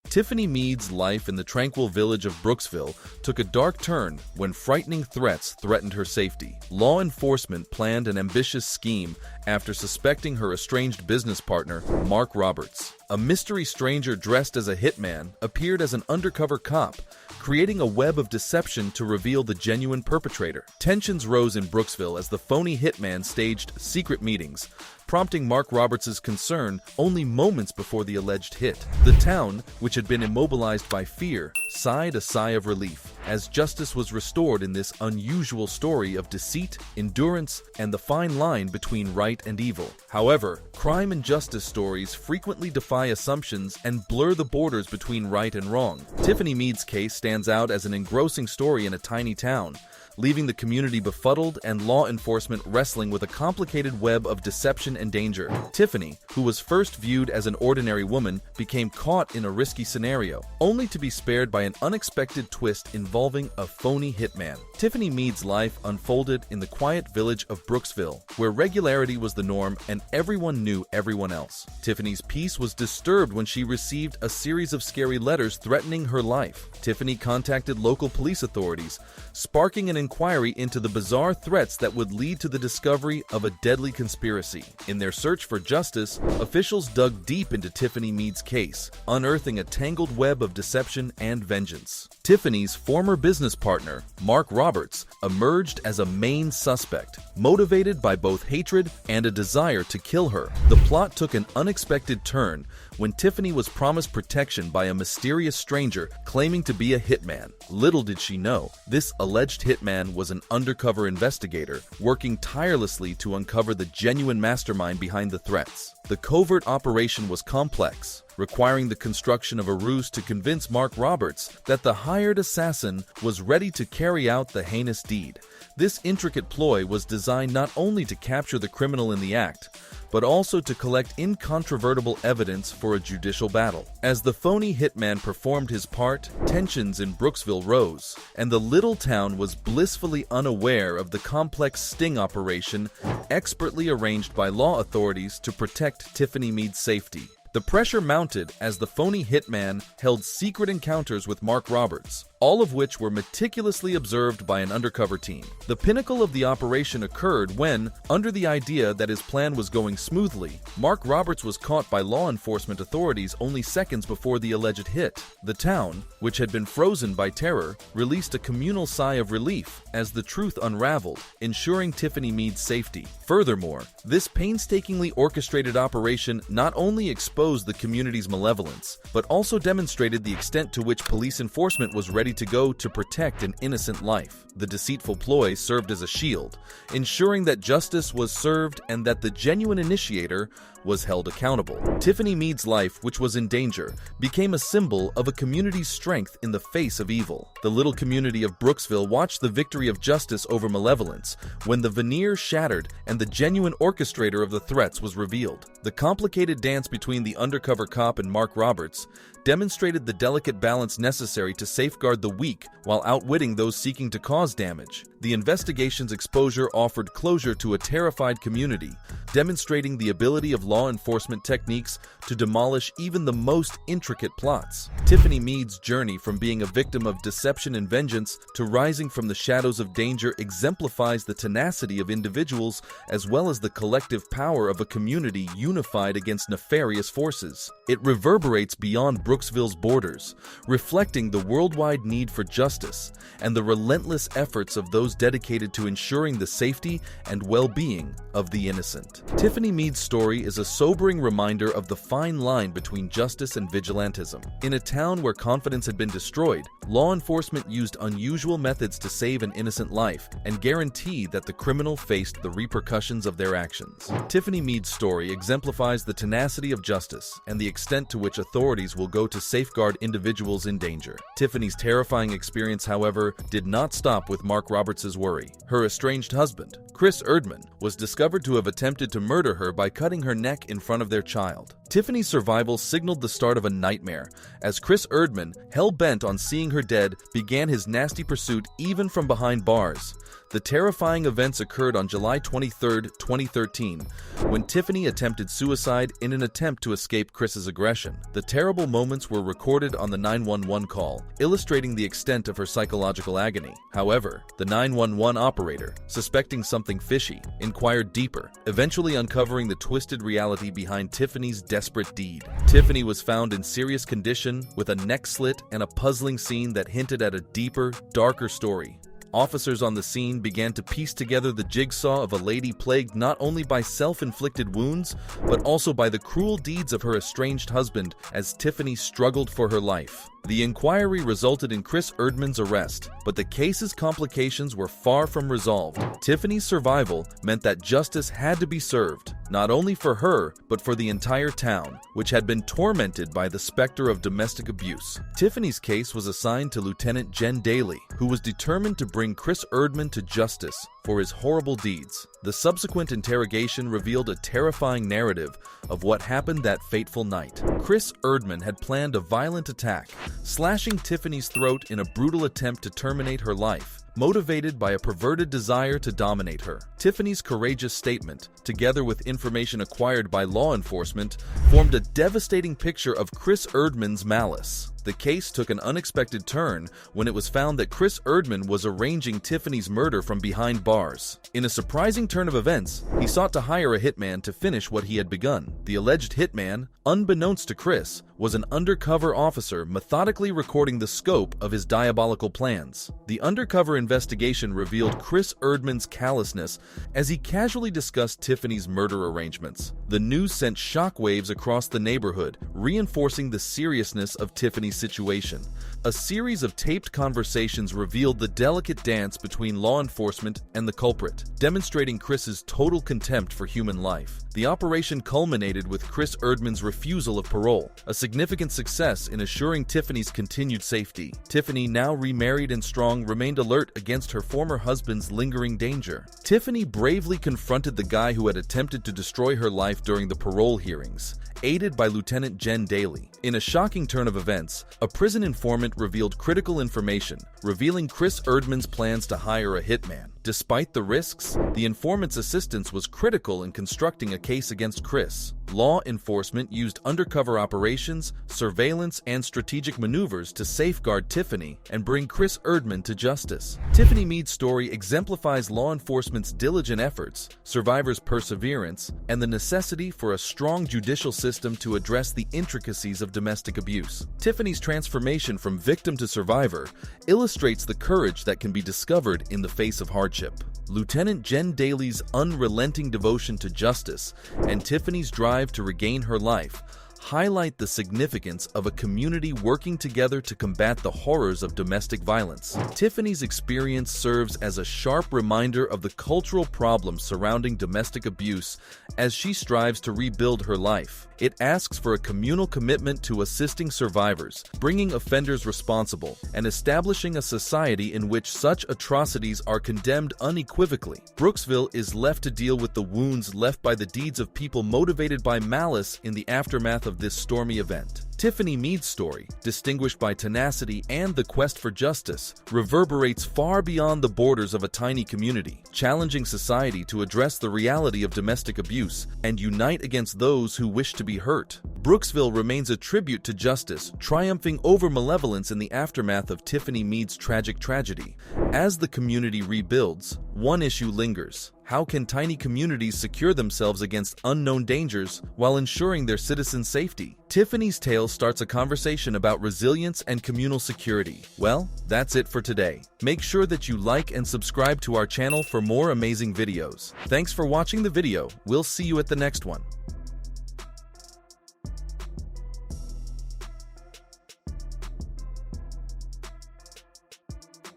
Tiffany Mead's life in the tranquil village of Brooksville took a dark turn when frightening threats threatened her safety. Law enforcement planned an ambitious scheme after suspecting her estranged business partner, Mark Roberts. A mystery stranger dressed as a hitman appeared as an undercover cop, creating a web of deception to reveal the genuine perpetrator. Tensions rose in Brooksville as the phony hitman staged secret meetings, prompting Mark Roberts' concern only moments before the alleged hit. The town, which had been immobilized by fear, sighed a sigh of relief as justice was restored in this unusual story of deceit, endurance, and the fine line between right and evil. However, crime and justice stories frequently defy assumptions and blur the borders between right and wrong. Tiffany Mead's case stands out as an engrossing story in a tiny town, leaving the community befuddled and law enforcement wrestling with a complicated web of deception and danger. Tiffany, who was first viewed as an ordinary woman, became caught in a risky scenario, only to be spared by an unexpected twist involving a phony hitman. Tiffany Mead's life unfolded in the quiet village of Brooksville, where regularity was the norm and everyone knew everyone else. Tiffany's peace was disturbed when she received a series of scary letters threatening her life. Tiffany contacted local police authorities, sparking an inquiry into the bizarre threats that would lead to the discovery of a deadly conspiracy. In their search for justice, officials dug deep into Tiffany Mead's case, unearthing a tangled web of deception and vengeance. Tiffany's former business partner, Mark Roberts, emerged as a main suspect, motivated by both hatred and a desire to kill her. The plot took an unexpected turn when Tiffany was promised protection by a mysterious stranger claiming to be a hitman. Little did she know, this alleged hitman was an undercover investigator working tirelessly to uncover the genuine mastermind behind the threats. The covert operation was complex, requiring the construction of a ruse to convince Mark Roberts that the hired assassin was ready to carry out the heinous deed. This intricate ploy was designed not only to capture the criminal in the act, but also to collect incontrovertible evidence for a judicial battle. As the phony hitman performed his part, tensions in Brooksville rose, and the little town was blissfully unaware of the complex sting operation expertly arranged by law authorities to protect Tiffany Mead's safety. The pressure mounted as the phony hitman held secret encounters with Mark Roberts, all of which were meticulously observed by an undercover team. The pinnacle of the operation occurred when, under the idea that his plan was going smoothly, Mark Roberts was caught by law enforcement authorities only seconds before the alleged hit. The town, which had been frozen by terror, released a communal sigh of relief as the truth unraveled, ensuring Tiffany Mead's safety. Furthermore, this painstakingly orchestrated operation not only exposed the community's malevolence, but also demonstrated the extent to which police enforcement was ready to go to protect an innocent life. The deceitful ploy served as a shield, ensuring that justice was served and that the genuine initiator was held accountable. Tiffany Mead's life, which was in danger, became a symbol of a community's strength in the face of evil. The little community of Brooksville watched the victory of justice over malevolence when the veneer shattered and the genuine orchestrator of the threats was revealed. The complicated dance between the undercover cop and Mark Roberts demonstrated the delicate balance necessary to safeguard the weak while outwitting those seeking to cause damage. The investigation's exposure offered closure to a terrified community, demonstrating the ability of law enforcement techniques to demolish even the most intricate plots. Tiffany Mead's journey from being a victim of deception and vengeance to rising from the shadows of danger exemplifies the tenacity of individuals as well as the collective power of a community unified against nefarious forces. It reverberates beyond Brooksville's borders, reflecting the worldwide need for justice and the relentless efforts of those dedicated to ensuring the safety and well-being of the innocent. Tiffany Mead's story is a sobering reminder of the fine line between justice and vigilantism. In a town where confidence had been destroyed, law enforcement used unusual methods to save an innocent life and guarantee that the criminal faced the repercussions of their actions. Tiffany Mead's story exemplifies the tenacity of justice and the extent to which authorities will go to safeguard individuals in danger. Tiffany's terrifying terrifying experience, however, did not stop with Mark Roberts' worry. Her estranged husband, Chris Erdman, was discovered to have attempted to murder her by cutting her neck in front of their child. Tiffany's survival signaled the start of a nightmare, as Chris Erdman, hell-bent on seeing her dead, began his nasty pursuit even from behind bars. The terrifying events occurred on July 23, 2013, when Tiffany attempted suicide in an attempt to escape Chris's aggression. The terrible moments were recorded on the 911 call, illustrating the extent of her psychological agony. However, the 911 operator, suspecting something fishy, inquired deeper, eventually uncovering the twisted reality behind Tiffany's desperate deed. Tiffany was found in serious condition with a neck slit and a puzzling scene that hinted at a deeper, darker story. Officers on the scene began to piece together the jigsaw of a lady plagued not only by self-inflicted wounds, but also by the cruel deeds of her estranged husband as Tiffany struggled for her life. The inquiry resulted in Chris Erdman's arrest, but the case's complications were far from resolved. Tiffany's survival meant that justice had to be served, not only for her, but for the entire town, which had been tormented by the specter of domestic abuse. Tiffany's case was assigned to Lieutenant Jen Daly, who was determined to bring Chris Erdman to justice for his horrible deeds. The subsequent interrogation revealed a terrifying narrative of what happened that fateful night. Chris Erdman had planned a violent attack, slashing Tiffany's throat in a brutal attempt to terminate her life, motivated by a perverted desire to dominate her. Tiffany's courageous statement, together with information acquired by law enforcement, formed a devastating picture of Chris Erdman's malice. The case took an unexpected turn when it was found that Chris Erdman was arranging Tiffany's murder from behind bars. In a surprising turn of events, he sought to hire a hitman to finish what he had begun. The alleged hitman, unbeknownst to Chris, was an undercover officer methodically recording the scope of his diabolical plans. The undercover investigation revealed Chris Erdman's callousness as he casually discussed Tiffany's murder arrangements. The news sent shockwaves across the neighborhood, reinforcing the seriousness of Tiffany's situation. A series of taped conversations revealed the delicate dance between law enforcement and the culprit, demonstrating Chris's total contempt for human life. The operation culminated with Chris Erdman's refusal of parole, a significant success in assuring Tiffany's continued safety. Tiffany, now remarried and strong, remained alert against her former husband's lingering danger. Tiffany bravely confronted the guy who had attempted to destroy her life during the parole hearings, aided by Lieutenant Jen Daly. In a shocking turn of events, a prison informant revealed critical information, revealing Chris Erdman's plans to hire a hitman. Despite the risks, the informant's assistance was critical in constructing a case against Chris. Law enforcement used undercover operations, surveillance, and strategic maneuvers to safeguard Tiffany and bring Chris Erdman to justice. Tiffany Mead's story exemplifies law enforcement's diligent efforts, survivors' perseverance, and the necessity for a strong judicial system to address the intricacies of domestic abuse. Tiffany's transformation from victim to survivor illustrates the courage that can be discovered in the face of hardship. Lieutenant Jen Daly's unrelenting devotion to justice and Tiffany's drive to regain her life highlight the significance of a community working together to combat the horrors of domestic violence. Tiffany's experience serves as a sharp reminder of the cultural problems surrounding domestic abuse as she strives to rebuild her life. It asks for a communal commitment to assisting survivors, bringing offenders responsible, and establishing a society in which such atrocities are condemned unequivocally. Brooksville is left to deal with the wounds left by the deeds of people motivated by malice in the aftermath of this stormy event. Tiffany Mead's story, distinguished by tenacity and the quest for justice, reverberates far beyond the borders of a tiny community, challenging society to address the reality of domestic abuse and unite against those who wish to be hurt. Brooksville remains a tribute to justice, triumphing over malevolence in the aftermath of Tiffany Mead's tragic tragedy. As the community rebuilds, one issue lingers. How can tiny communities secure themselves against unknown dangers while ensuring their citizens' safety? Tiffany's tale starts a conversation about resilience and communal security. Well, that's it for today. Make sure that you like and subscribe to our channel for more amazing videos. Thanks for watching the video. We'll see you at the next one.